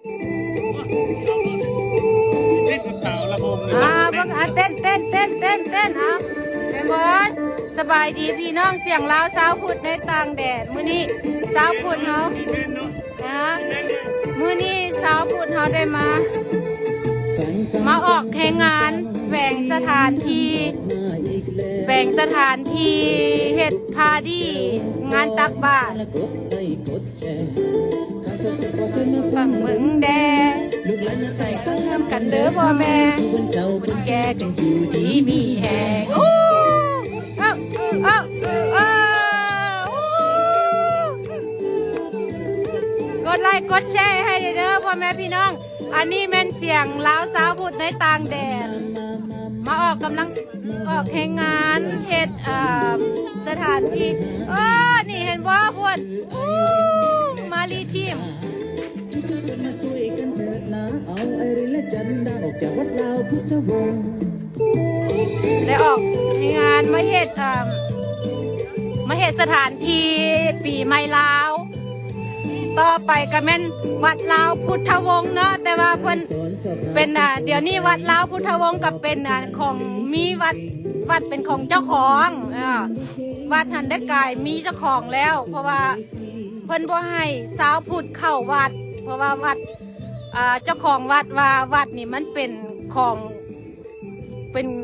เต้นกับสาวระบงเลย บังเต้นเอาแม่บอยสบายดีพี่น้องเสียงลาวสาวพุดในต่างแดดมื้อนี้สาวพุดเฮานะมื้อนี้สาวพุดเฮาได้มาออกแข่งงานแบ่งสถานที่เฮ็ดพาดีงานตักบาตรฝั่งเมืองแดงไปข้างน้ำกันเด้อพ่อแม่คนแก่จงอยู่ดีมีแหงกดไลค์กดแชร์ให้เด้อพ่อแม่พี่น้องอันนี้แม่นเสียงลาวสาวพุดในต่างแดนมาออกแข่งงานเฮ็ดสถานที่นี่เห็นบ่พวดมาลีทีมได้ออกแข่งงานมาเฮ็ดสถานที่ปีใหม่ลาวต่อไปก็แม่นวัดลาวพุทธวงศ์เนาะแต่ว่าเพิ่นเป็นเดี๋ยวนี้วัดลาวพุทธวงศ์กับเป็นของมีวัดเป็นของเจ้าของวัดหันได้กายมีเจ้าของแล้ว เพราะว่าเพิ่นบ่ให้สาวพุทธเข้าวัดเพราะว่าวัดเจ้าของวัดว่าวัดนี่มันเป็นของ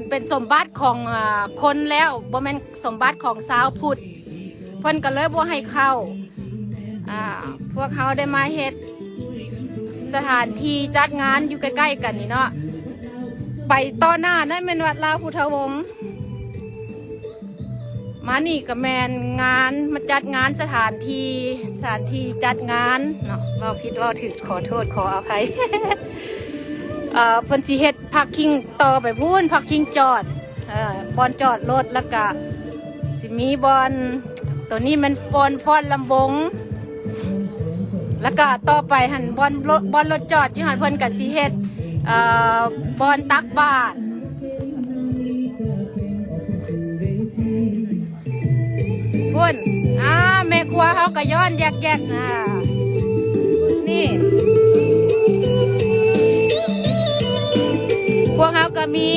เป็นสมบัติของคนแล้วบ่แม่นสมบัติของสาวพุทธเพิ่นก็เลยบ่ให้เข้าพวกเขาได้มาเฮ็ดสถานที่จัดงานอยู่ใกล้ๆกันนี่เนาะไปต่อหน้านั่นเป็นวัดลาวพุทธวงศ์มานี่กับแมนงานมาจัดงานสถานที่จัดงานเนาะเราผิดเราถือขอโทษขออภัย เพิ่นสิเฮ็ดพักคิงต่อไปพูนพักคิงจอดบอนจอดรถแล้วก็สิมีบอนตัวนี้มันบอนฟ้อนลำวงแล้วก็ต่อไปหันบอนรถจอดอยู่หันเพิ่นกับสิเฮ็ดบอนตักบาตรพุ่นแม่ครัวเขาก็ย้อนแยกนี่พวกเขาก็มี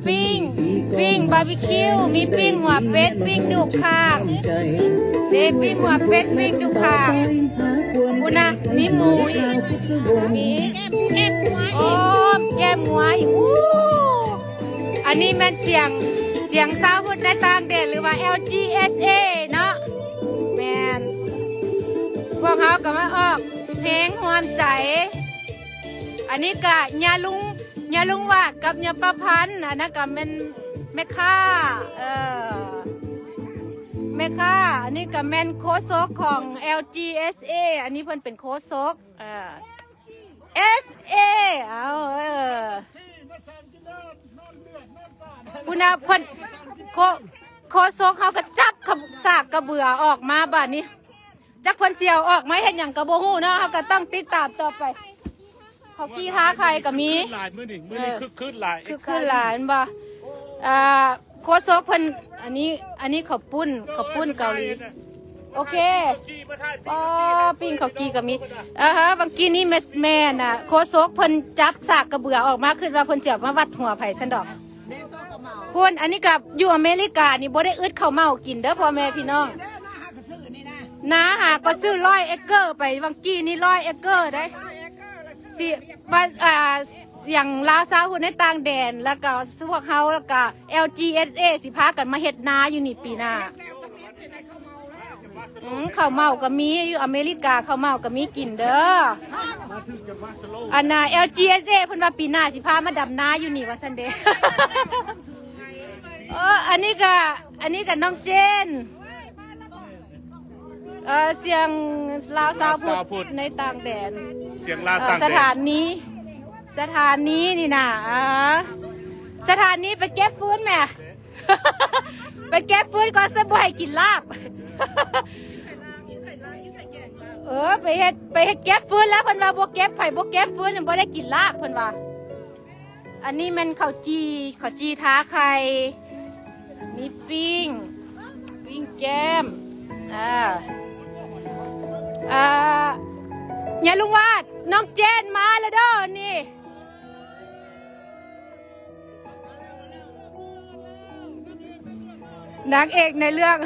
ปิ้งบาร์บีคิวมีปิ้งหัวเป็ดปิ้งดุกข้างปิ้งหัวเป็ดปิ้งดุกข้างคุณนะมีหมูมีแก้มหวยอันนี้แม่นเสียงสาวพุดในต่างแดนหรือว่า LGSA เนาะแม่นพวกเขาก็มาออกเพลงหวานใจอันนี้ก็ญาลุงวาดกับญาประพันธ์อันนั้นก็เป็นแม่ค้าอันนี้ก็แม่นโคศกของ LGSA อันนี้เพิ่นเป็นโคศกSA คุณอาเพิ่นโคศกเขาก็จับสากกระเบือออกมาบ้านนี้จักเพิ่นเสียวออกมาเห็นอย่างกระโบหูเนาะเขาก็ต้องติดตามต่อไปเขากี้ท้าใครก็มีหลายมื้อนี่คึกคืนหลายบ่โคศกเพิ่นอันนี้ข้าวปุ้นเกาหลีโอเคปิ้งข้าวกี้ก็มีบางกี้นี่แม่น่ะโคศกเพิ่นจับสากกระเบือออกมาคือว่าเพิ่นเสียวมาวัดหัวไผ่ซันดอกพุ่นอันนี้กับอยู่อเมริกานี่บ่ได้อึดข้าวเมากินเด้อพ่อแม่พี่น้องน้าหาก็ซื้อ100 เอเกอร์ไปบางกี้นี่100 เอเกอร์ได้สิว่าอย่างลาวซาหุ่นในต่างแดนแล้วก็พวกเฮาแล้วก็ LGSA สิพากันมาเฮ็ดนาอยู่นี่ปีหน้าข้าวเมาก็มีอยู่อเมริกาข้าวเมาก็มีกินเด้ออันน่ะ LGSA เพิ่นว่าปีหน้าสิพามาดำนาอยู่นี่ว่าซั่นเด้อันนี้ก็น้องเจนเสียงลาวซาพุดในต่างแดนเสียงลาวต่างแดนสถานนี้นี่นะสถานนี้ไปเก็บฟื้นแม่ ไปเก็บฟื้นก่อนสบายกินลาบ ไปเฮ็ดเก็บฟื้นแล้วเพิ่นว่าบ่เก็บไผบ่เก็บฟื้นบ่ได้กินลาบเพิ่นว่าอันนี้มันข้าวจีท้าไข่มีปิ้งแก้มอย่าลุงวาด น้องเจนมาแล้วเด้อนี่นางเอกในเรื่อง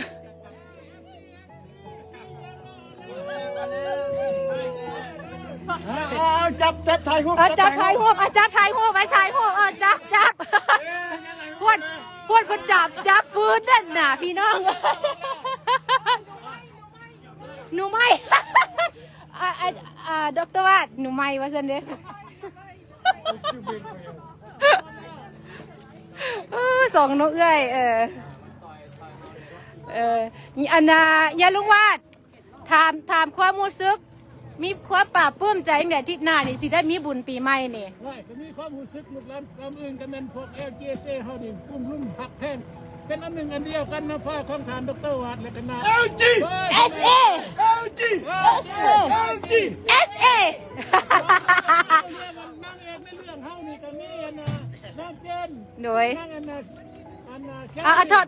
จับถ่ายรูป จับถ่ายรูปจับถ่ายรูปไปถ่ายรูปจับพวดคนจับฟื้นนั่นน่ะพี่น้องหนูไม่ดร.วัดหนูไม่ว่าสันเด้สองนกเอ้ยอันน่ะยาลุงวาดถามความรู้สึกมีความปราบปลื้มใจเนี่ยที่หน้านี่สิได้มีบุญปีใหม่นี่ไม่ก็มีความรู้สึกลูกหลานลำอื่นกันเป็นพวก LGC เฮานี่กุ้มลุ่มหักแท่งเป็นอันหนึ่งอันเดียวกันนะพ่อของทานดร.วัดและกันนะ LG SA LG LG SA นางเอกในเรื่องเฮานี่ก็มีนะนางเจน โดย นางอันน่ะ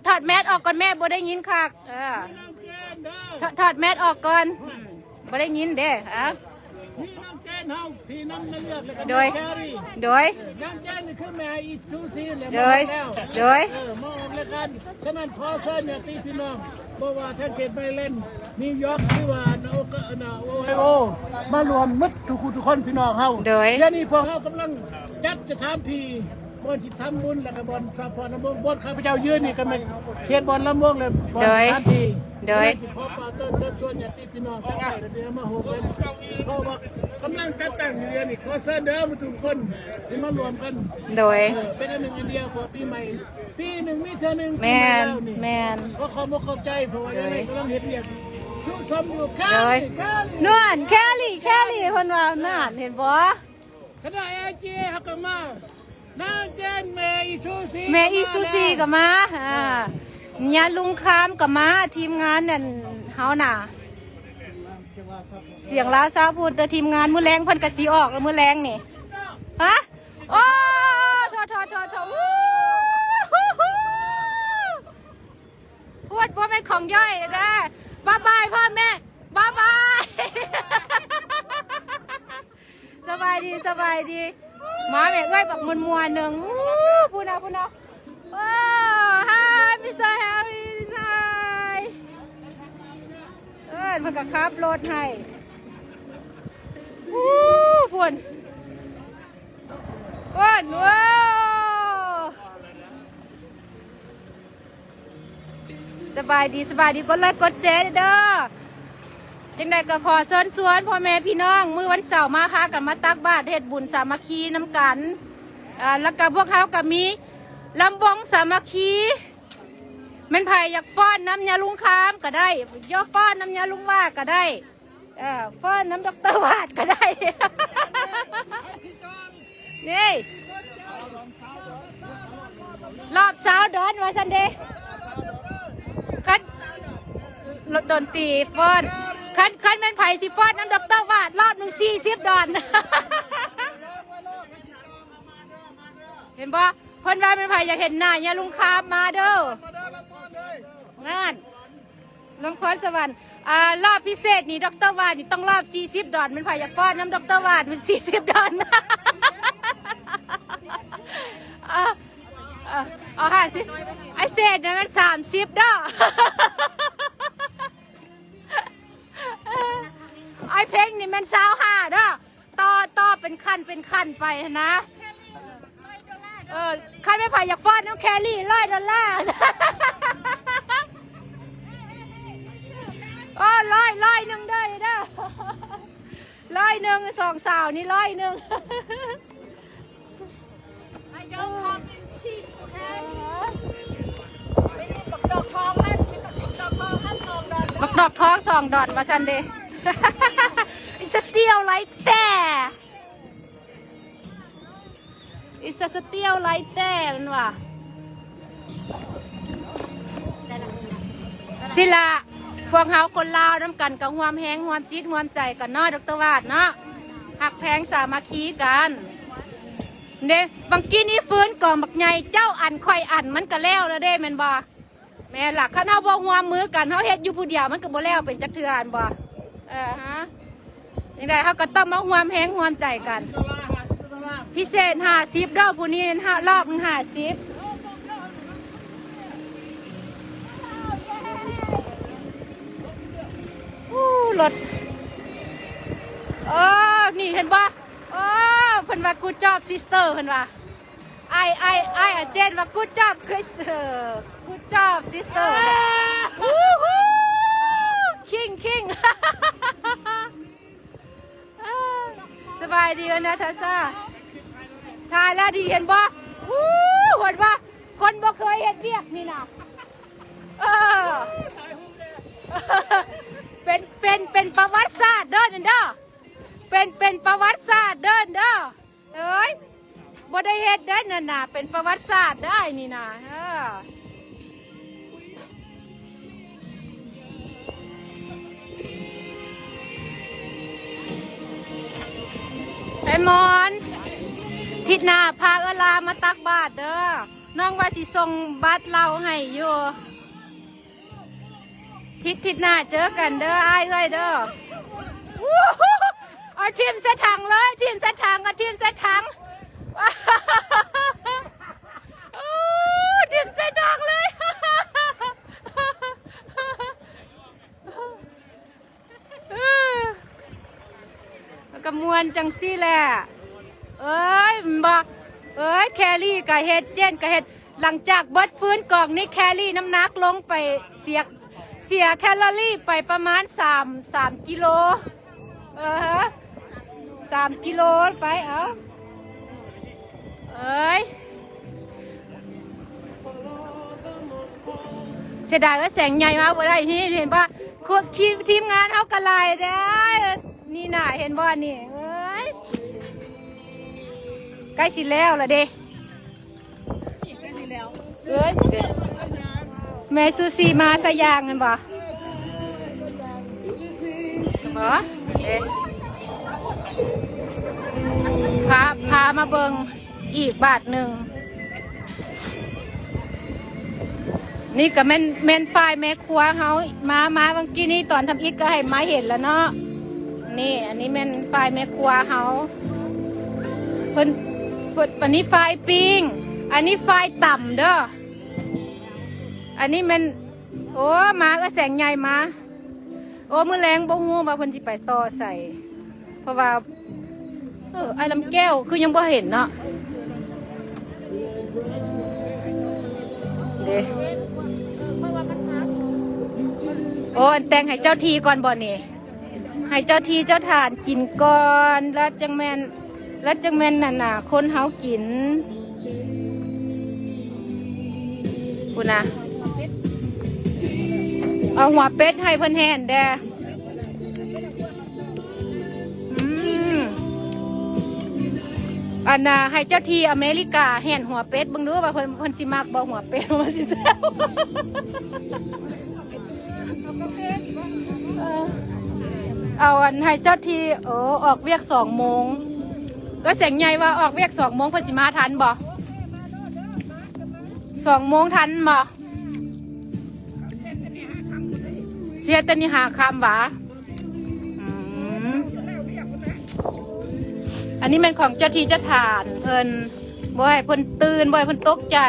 ถอดแมสออกก่อนแม่บ่ได้ยินคักนางเจนเด้อ ถอดแมสออกก่อนบ่ได้ยินเด้อ่ะ พี่นางเจนเฮาพี่น้ำในเลือดแล้วก็ โดย แครี่ โดย นางเจนนี่คือแม่อีสตูซีนแล้ว โดย แล้ว โดย มาออกรายการฉะนั้นขอเชิญเนี่ยตีพี่น้องบอกว่าถ้าเกิดไปเล่นนิวยอร์กหรือว่าโอไฮโอมารวมมิตรทุกคนพี่น้องเฮา โดย เดี๋ยวนี้พวกเฮากำลังจัดสถานที่บอนที่ทำบุญแล้วก็บอนสะพานน้ำมงบอนข้าพเจ้ายืนนี่ก็เป็นเขตบอนลำมงเลยบอนสถานที่ โดย ขอฝากต้นเชิญชวนเนี่ยตีพี่น้องทั้งหลายเดี๋ยวมาโหกันเพราะว่ากำลังจัดตั้งอยู่เดือนนี้ขอเชิญเด้อมาทุกคนที่มารวมกัน โดย เป็นอันหนึ่งอันเดียวพอปีใหม่ปีหนึ่งมีเท่านึง แมนแมน ก็ขอบคุณใจเพราะว่ายังไงกำลังเห็นเนี่ยชุชมอยู่แค่ โดย นี้ นวลแคลี่เพิ่นว่าน่านเห็นบ่ ขณะเอเจฮักมานางเจนเมย์อีซูซี แม่อีซูซีก็มาเนี่ยลุงคามก็มาทีมงานนั่นเฮาน่ะเสียงลาวซาพูดแต่ทีมงานมื้อแรงเพิ่นก็สิออกแล้วมื้อแรงนี่ฮะโอ้โทวู้พูดบ่แม่นของย่อยเด้อบ๊ายบายพ่อแม่บ๊ายบายสบายดีมาแม่เอ้ยบักมวนๆหนึ่งพูดนะโอ้ hi Mr. Harry hi มันก็ขับรถให้พูดว้าวสบายดีกดไลค์กดแชร์เด้อจังใดก็ขอเชิญชวนพ่อแม่พี่น้องมื้อวันเสาร์มาพากันมาตักบาตรเฮ็ดบุญสามัคคีน้ำกันแล้วก็พวกเขาก็มีลำวงสามัคคีมันไผ่อยากฟ้อนน้ำยาลุงคามก็ได้ย่อฟ้อนน้ำยาลุงว่าก็ได้ฟ้อนน้ำดร.วาดก็ได้ นี่รอบสาวดอนว่าซันเดย์คันดนตรีฟ้อนคันเป็นไผ่สิฟ้อนน้ำดร.วาดรอบหนึ่ง40 ดอน เห็นบ่เพิ่นว่าเป็นไผ่อยากเห็นหน้าเนี่ยลุงคามมาเด้องานลำคอนสวรรค์รอบพิเศษนี่ดร.วาดนี่ต้องรอบ40 ดอนเป็นไผ่อยากฟ้อนน้ำดร.วาดมัน40 ดอนเอาค่ะสิไอเศษเนี่ยมัน30 ดอกไอเพลงนี่มัน25 ดอกต่อเป็นขั้นไปนะคันไม่ผ่านอยากฟ้อนน้องแครี่$100โอ้ร้อยหนึ่งเด้อ100สองสาวนี่100บักดอกทอง2 ดอนมาซันเดย์สเตียวไรแต่It's a still like that มันว่ะสิละพวกเฮาคนลาวน้ำกันกับหวมแห้งหวมจิตหวมใจกันเนาะดร.วาดเนาะหักแพงสามัคคีกันเด้บางกี้นี้ฟื้นก่อนบักใหญ่เจ้าอันค่อยอันมันก็แล้วเด้แม่นบ่แม่หลักคันเฮาบ่หวมมือกันเฮาเฮ็ดอยู่ผู้เดียวมันก็บ่แล้วเป็นจักเทื่ออันบ่ฮะ ยังไงเขาก็ต้องมาห่วมแห้งห่วมใจกัน ตลาดตลาด พิเศษ50เด้อผู้นี้รอบนึง50รถนี่เห็นปะเพิ่นว่า good job sister เพิ่นว่าไอเจนว่า good job sister good job sister วู้ฮู้คิงสบายดีนะทัสซ่าทายแล้วดีเห็นปะเห็นปะคนบ่เคยเห็นเบียกนี่นะเป็นประวัติศาสตร์เด้อนั่นเด้อเป็นประวัติศาสตร์เด้อเอ้ยบ่ได้เฮ็ดได้นั่นน่ะเป็นประวัติศาสตร์ได้นี่นะไอ้มอนทิศหน้าพาลามาตักบาตรเด้อน้องว่าสิส่งบัตรเราให้อยู่ทิศหน้าเจอกันเด้ออ้ายเอ้ยเด้อเอาทีมเสถังเลยทีมเสถังเอาทีมเสถังทีมเสถังเลยมันก็มวนจังซี่แหละเอ้ยบอกแครี่กับเฮ็ดเจนกับเฮ็ดหลังจากเบิดฟื้นกล่องนี้แครี่น้ำหนักลงไปเสียแคลอรี่ไปประมาณ3กิโล3 กิโลไปเอาเสียดายว่าแสงใหญ่มากว่าได้ที่เห็นป่ะทีมงานเขากระไรได้นี่น่ะเห็นบ่นี่ใกล้สิแล้วละเด้แม่ซูซีมาสยางกันบ่พามาเบิงอีกบาทหนึ่งนี่ก็แม่นฝ่ายแม่ครัวเขามาเมื่อกี้นี่ตอนทำอีกก็ให้มาเห็นแล้วเนาะนี่อันนี้แม่นฝ่ายแม่ครัวเขาเพิ่นอันนี้ฝ่ายปิ้งอันนี้ฝ่ายต่ำเด้ออันนี้แม่นโอ้มาก็แสงใหญ่มาโอ้มือแรงบ่ฮู้ว่าเพิ่นสิไปต่อใส่เพราะว่าไอ้ลำแก้วคือยังบ่เห็นเนาะเด้โอ้แต่งให้เจ้าทีก่อนบ่นี่ให้เจ้าทีเจ้าทานกินก่อนแล้วจังแม่นนั่นน่ะคนเฮากินพุ่นน่ะเอาหัวเป็ดให้เพิ่นแห่นแด่อันน่ะให้เจ้าทีอเมริกาแห่นหัวเป็ดเบิ่งดูว่าเพิ่นสิมักบ่หัวเป็ดว่าสิแซ่บเอาอันให้เจ้าทีออกเวียก2 โมงก็แสงใหญ่ว่าออกเวียก2 โมงเพิ่นสิมาทันบ่2 โมงทันบ่เสียแต่นี่หาคำหวะอันนี้เป็นของเจ้าที่เจ้าฐานเพิ่นบ่ให้เพิ่นตื่นบ่ให้เพิ่นตกใจ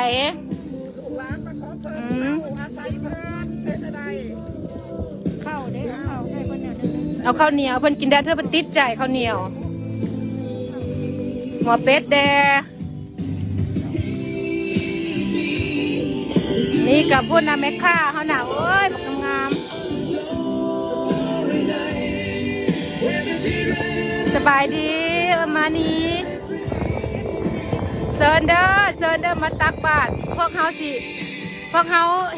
เอาข้าวเหนียวเพิ่นกินได้เธอเพิ่นติดใจข้าวเหนียวหัวเป็ดแดนี่กับพวกน้ำแม่ค้าเขาหนาวเอ้ยบักงามสบายดีมานี้เซิร์นเดอร์มาตักบาตรพวกเขา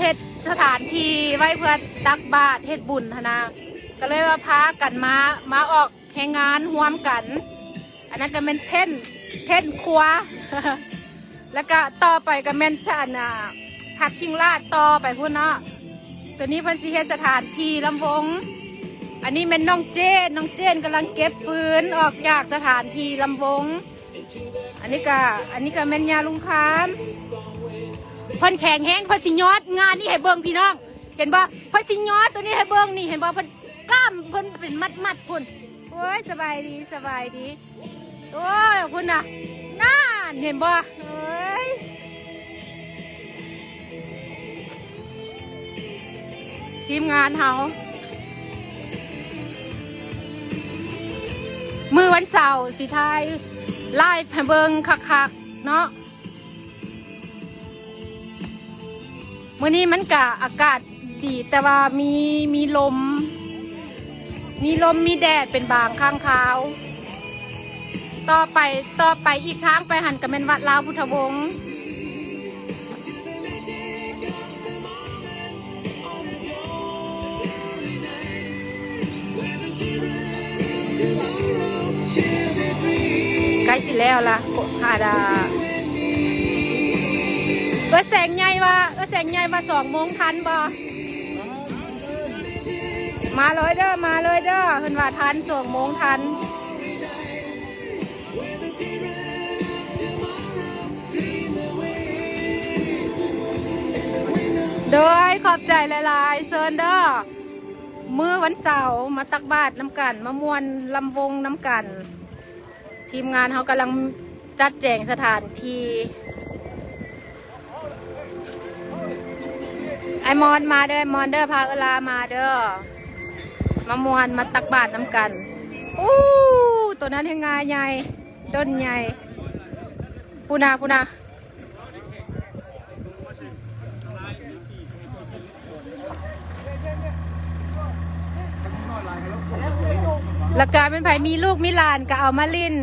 เฮ็ดสถานที่ไว้เพื่อตักบาตรเฮ็ดบุญนะก็เลยว่าพากันมาออกแห่งงานร่วมกันอันนั้นก็เป็นเท่นครัว แล้วก็ต่อไปก็เป็นผักคิงลาดต่อไปพุ่นเนาะตัวนี้เพิ่นสิเฮ็ดสถานที่ลำวงอันนี้เป็นน้องเจนกำลังเก็บฟืนออกจากสถานที่ลำวงอันนี้ก็แม่นยาลุงคามเพิ่นแข็งแห้งเพิ่นสิยอดงานนี่ให้เบิ่งพี่น้องเห็นบ่เพิ่นสิยอดตัวนี้ให้เบิ่งนี่เห็นบ่เพิ่นกล้ามเพิ่นเป็นมัดพุ่นโอ้ โอ้ยสบายดีสบายดีโอ้ยคุณน่ะน่าเห็นบ่เอ้ยทีมงานเฮามือวันเสาร์สิทายไล่ให้เบิงคักๆเนาะมื้อนี้มันกะอากาศดีแต่ว่ามีลมมีแดดเป็นบางข้างคาวต่อไปอีกทางไปหันกับเป็นวัดลาวพุทธวงศ์ใกล้สิแล้วล่ะหาดาแสงใหญ่ว่า2:00 ทันบ่มาเลยเด้อเห็นว่าทัน2:00 ทันโดยขอบใจหลายๆเซิร์นเด้อมื้อวันเสาร์มาตักบาตรน้ำกันมามวนลำวงน้ำกันทีมงานเขากำลังจัดแจงสถานที่ไอมอนมาเด้อมอนเด้อพาเวลามาเด้อมามวนมาตักบาตรน้ำกันอู้ตัวนั้นยังไงใหญ่ต้นใหญ่พูนาแล้วการเป็นไผมีลูกมีหลานก็เอามาลิ้น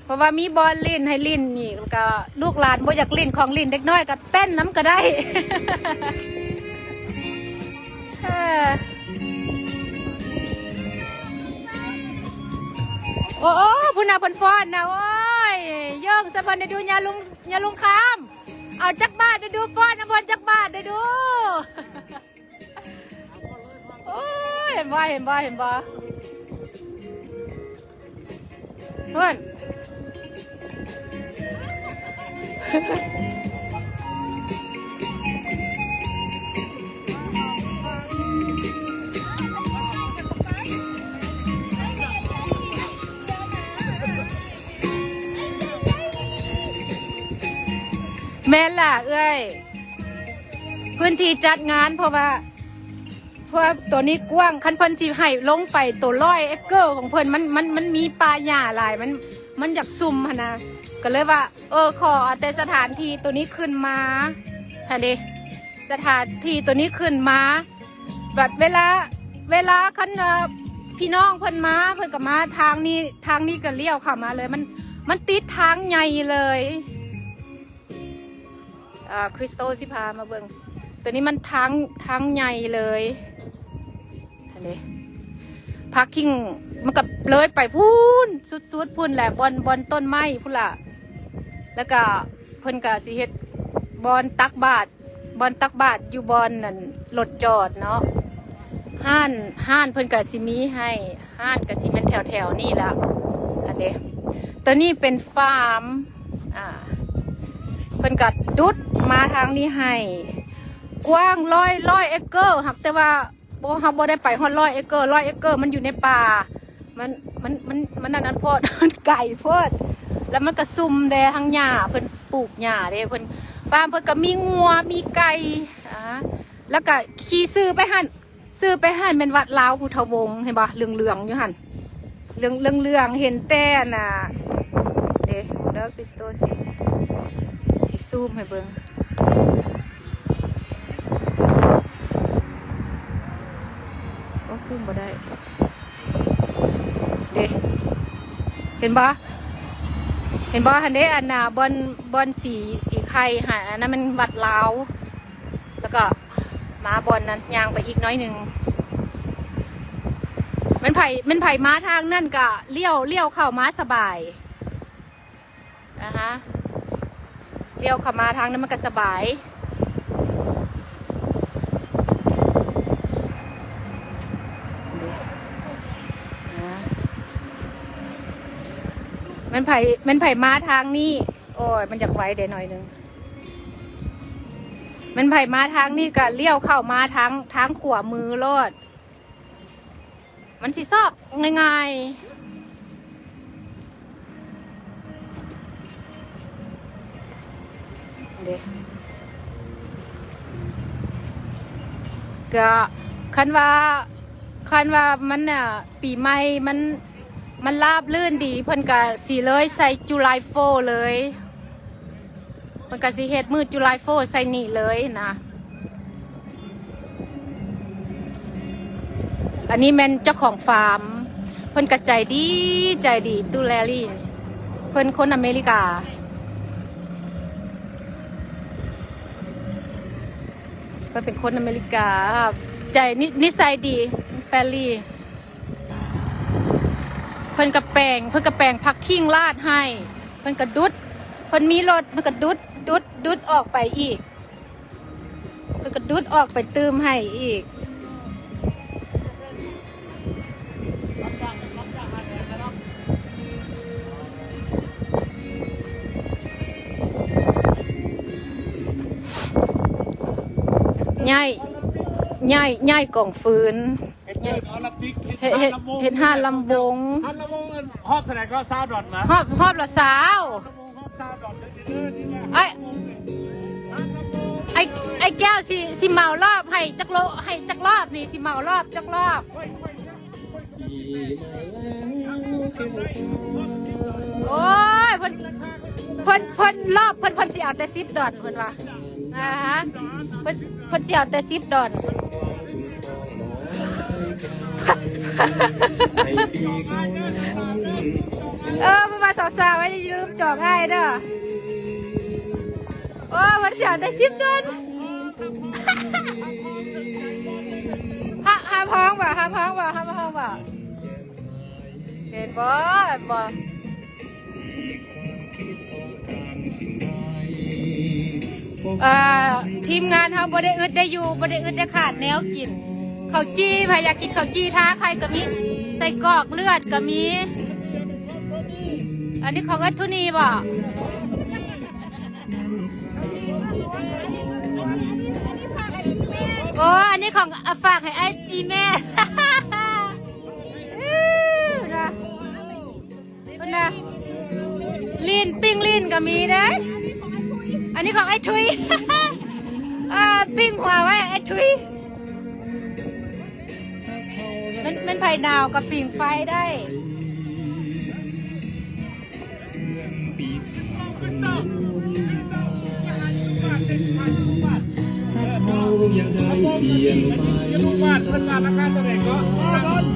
เพราะว่ามีบอลลิ้นให้ลิ้นนี่ก็ลูกหลานบ่อยากลิ้นของลิ้นเด็กน้อยก็เต้นน้ำก็ได้โอ้พูนาพนฟอนนะโอ้ยย่องสะบันได้ดูยาลุงคามเอาจักบาทได้ดูฟอนนะบนจักบาทได้ดูโอ้ยเห็นบ่เพื่อนแม่ล่ะเอ้ยพื้นที่จัดงานเพราะว่าตัวนี้กว้างคันเพิ่นสิให้ลงไปตัว100 เอเคอร์ของเพิ่นมันมีป่าหญ้าหลายมันอยากซุ่มหั่นนะก็เลยว่าขอแต่สถานที่ตัวนี้ขึ้นมาฮะดิสถานที่ตัวนี้ขึ้นมาแบบเวลาคันพี่น้องเพิ่นมาเพิ่นก็มาทางนี้ก็เลี้ยวเข้ามาเลยมันติดทางใหญ่เลยคริสโตสิพามาเบิ่งตัวนี้มันทางใหญ่เลยอันนี้พาร์กิ้งมันกับเลยไปพูนสุดพูนแหละบอนต้นไม้พูนละแล้วก็เพิ่นก็สิเฮ็ดบอนตักบาทอยู่บอนนั่นรถจอดเนาะห้านเพิ่นก็สิมีให้ห้านก็สิเป็นแถวนี่ละอันนี้ตัวนี้เป็นฟาร์มเพิ่นก็ดุดมาทางนี้ให้กว้างร้อยเอเคอร์หักแต่ว่าเขาบ่ได้ไปฮอด100 เอเคอร์100 เอเคอร์มันอยู่ในป่ามันนั่นโพด ไก่โพดแล้วมันก็ซุ่มแดทั้งหญ้าเพิ่นปลูกหญ้าเด้เพิ่นฟาร์มเพิ่นก็มีงัวมีไก่แล้วก็ขี่ซื้อไปหั่นเป็นวัดลาวพุทธวงศ์เห็นบ่เหลืองๆอยู่หั่นเหลืองเห็นแต่น่ะเด้คริสโตสิซูมให้เบิ่งซูมบ่ได้เด้เห็นบ่หันเด้อันน่ะบอนสีไข่หาอันนั้นมันวัดลาวแล้วก็มาบอนนั้นย่างไปอีกน้อยหนึ่งมันไผ่มาทางนั่นก็เลี้ยวเข้ามาสบายนะคะเลี้ยวเข้ามาทางนั้นมันก็สบายมันไผ่มาทางนี้โอ้ยมันอยากไว้เดี๋ยวหน่อยนึงมันไผ่มาทางนี้ก็เลี้ยวเข้ามาทางขวามือโลด มันสิซอกง่ายๆเด้ก็คันว่ามันน่ะปีใหม่มันราบลื่นดีเพิ่นก็สิเลยใส่จุลายโฟเลยเพิ่นก็สิเฮ็ดมือจุลายโฟใส่นี่เลยนะอันนี้แม่นเจ้าของฟาร์มเพิ่นก็ใจดีตูแลลี่เพิ่นคนอเมริกาเพิ่นเป็นคนอเมริกาใจนิสัยดีแฟรลี่เพิ่นกระแปงพักขิงลาดให้เพิ่นกระดุดเพิ่นมีรถเพิ่นกระดุดออกไปอีกเพิ่นกระดุดออกไปตืมให้อีกย่ายกล่องฟืนเห็นห้าลำวงฮอบเท่าไหร่ก็$20มาฮอบละสาวไอ้แก้วสิเมารอบให้จักรอบนี่สิเมารอบจักรอบโอ้ยเพิ่นรอบเพิ่นสิเอาแต่$10เพิ่นว่าฮะเพิ่นสิเอาแต่$10เพิ่นมาสาวๆไว้ลืมจอบให้เด้อโอ้เพิ่นสิเอาแต่$10ห้าพ้องบ่เห็นบ่ทีมงานเขาบ่ได้อึดได้อยู่บ่ได้อึดได้ขาดแนวกินข้าวจี้ใครอยากกินข้าวจี้ท้าใครก็มีใส่กรอกเลือดก็มีอันนี้ของอัทุนีบ่โอ้อันนี้ของฝากให้ไอ้จีแม่นะลีนปิ้งลีนก็มีนะอันนี้ของไอ้ทุยปิ้งหัวไว้ไอ้ทุยมันไผ่ดาวกับปิ้งไฟได้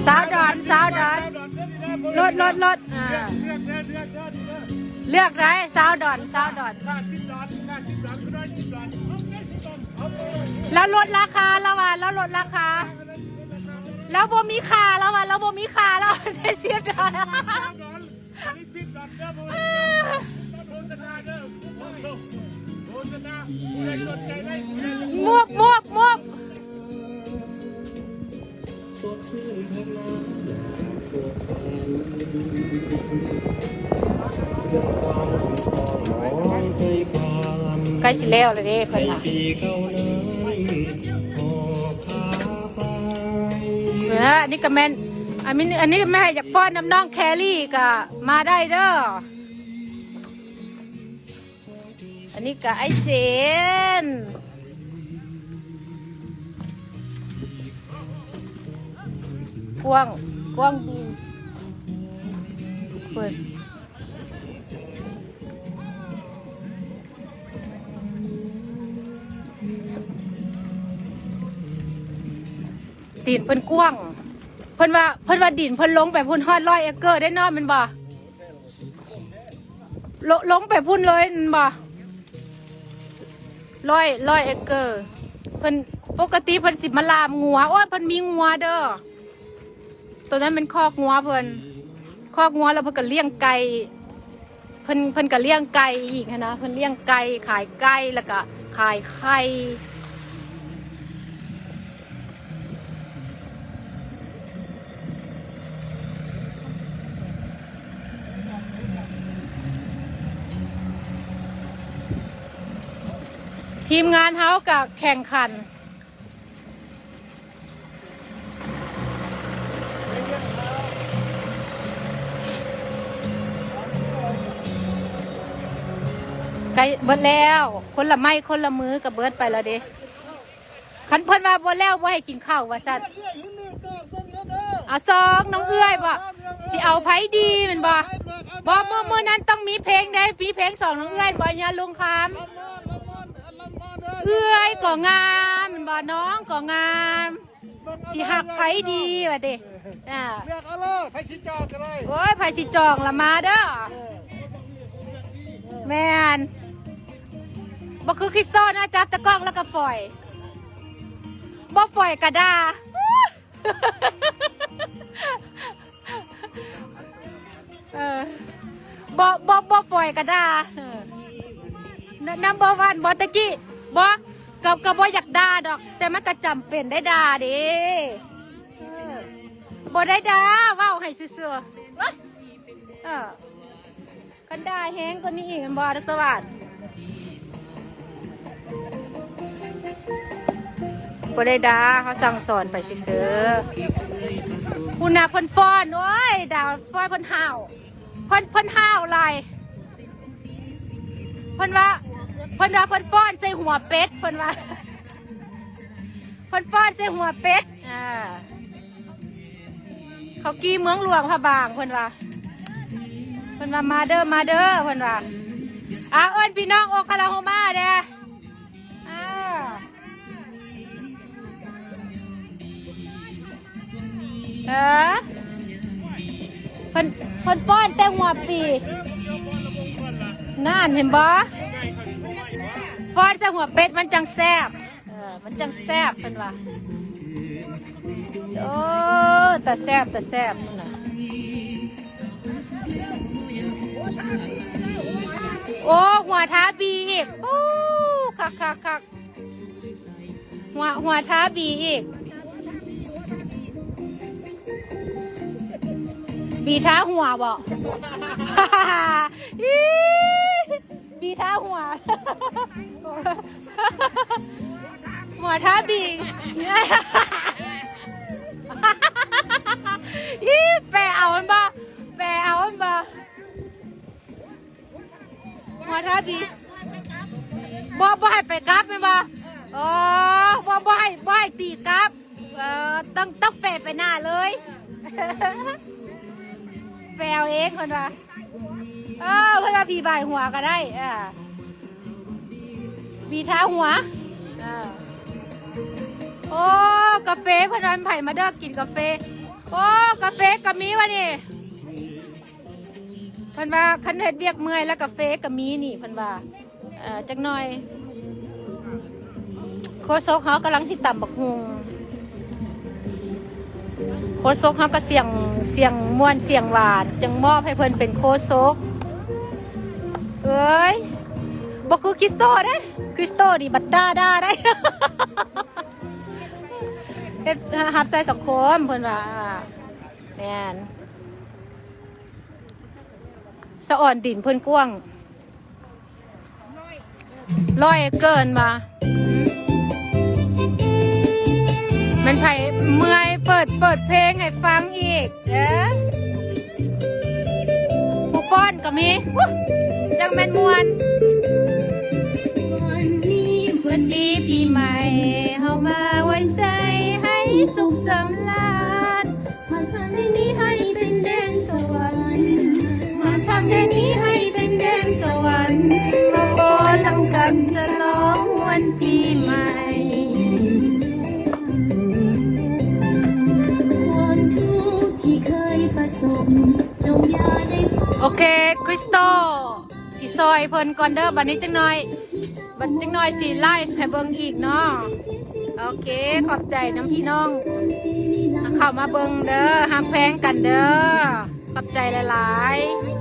สาวดอนรถเลือกได้สาวดอนแล้วลดราคาแล้วว่ะแล้วลดราคาแล้วบ่มีค่าแล้วว่ะแล้วบ่มีค่าแล้วได้$10มวบใกล้สิแล้วเลยเด้เพิ่นน่ะอันนี้ก็แม่นอันนี้แม่อยากป้อนน้ำน้องแครี่ก็มาได้เด้ออันนี้ก็ไอเซนกว้างดีเปิดดินเพิ่นกว้างเพิ่นว่าดินเพิ่นลงไปพุ่นฮอด100 เอเคอร์ได้นอนมันบ่ลงไปพุ่นเลยมันบ่100 เอเคอร์เพิ่นปกติเพิ่นสิมาลามงัวโอ้ยเพิ่นมีงัวเด้อตัวนั้นเป็นคอกงัวเพิ่นคอกงัวแล้วเพิ่นก็เลี้ยงไก่เพิ่นก็เลี้ยงไก่อีกนะเพิ่นเลี้ยงไก่ขายไก่แล้วก็ขายไข่ทีมงานเฮากับแข่งขัน ไก่เบิดแล้วคนละไม้คนละมือกับเบิดไปแล้วเด้คันเพิ่นว่าบ่แล้วบ่ให้กินข้าวว่าซั่นเอาซองน้องเอื้อยบ่สิเอาไผดีแม่นบ่บ่มื้อนั้นต้องมีเพลงได้มีเพลงสองน้องเอื้อยบ่ยาลุงคำเอื้อยก็งามแม่นบ่น้องก็งามสิหักไผดีว่าเด้เลือกเอาเลยไผสิจองก็ได้ โอ้ยไผสิจองละมาเด้อแม่นบ่คือคริสโตนะจับตะกล้องแล้วก็ฝอยบ่ฝอยกระดาบ่ฝอยกระดานัมเบอร์วันบ่ตะกี้บ่กับบ่อยากด่าดอกแต่มันก็จำเป็นได้ด่าเด้บ่ได้ด่าเว้าให้ซื่อๆคันด่าแฮงกว่านี้อีกมันบ่ตะวันบ่ได้ด่าเขาสั่งสอนไปซื่อๆคุณน่ะเพิ่นฟ้อนโอ้ยดาวฟ้อนเพิ่นห้าวเพิ่นห้าวหลายเพิ่นว่าเพิ่นฟ้อนใส่หัวเป็ดเพิ่นว่าเพิ่นฟ้อนใส่หัวเป็ดเขากี้เมืองหลวงพระบางเพิ่นว่ามาเด้อเพิ่นว่าเอิ้นพี่น้องโอคาลาโฮมาเด้เพิ่นฟ้อนแต่หัวปีนั่นเห็นบ่ฟ้อนใส่หัวเป็ดมันจังแซ่บมันจังแซ่บเพิ่นว่าโอ้แต่แซ่บนั่นน่ะโอ้หัวท้าบีอีกโอ้คักหัวท้าบีอีกบีท้าหัวบ่บีท้าหัวท้าบีแปลเอามันบ่หัวท้าบีบ่ให้ไปกลับแม่นบ่อ๋อบ่ให้ตีกลับต้องแปลไปหน้าเลยแปลเองคนว่าเพื่อนว่าบีบ่ายหัวก็ได้บีท้าหัวโอ้กาแฟเพื่อนไผ่มาเด้อกินกาแฟโอ้กาแฟกับมีวะนี่เพื่อนว่าคันเฮ็ดเวียกเมื่อยแล้วกาแฟกับมีนี่เพื่อนว่าจักหน่อยโคโซกเขากำลังสิต่ำบักฮุงโคโซกเขาก็เสียงม่วนเสียงหวานจังมอบให้เพิ่นเป็นโคโซกเอ้ยบอกคือคริสโตได้คริสโตดิบัดด่าได้เฮ็ดหับใส่สังคมเพิ่นว่าแม่นสะอ่อนดินเพิ่นกว้างลอยเกินมามันไผเมื่อยเปิดเพลงให้ฟังอีกผู้ฟ้อนก็มีจังแม่นมวนวันนี้ปีใหม่เฮามาไว้ใส่ให้สุขสำราญมาสร้างเพลงนี้ให้เป็นแดนสวรรค์มาสร้างเพลงนี้ให้เป็นแดนสวรรค์เราขอทำกันฉลองวันปีใหม่โอเคคริสโตสีซอยเพิ่นก่อนเด้อบัดนี้จังหน่อยสีไล่ให้เบิ่งอีกเนาะโอเคขอบใจน้ำพี่น้องเข้ามาเบิ่งเด้อห้ามแพงกันเด้อขอบใจหลายๆ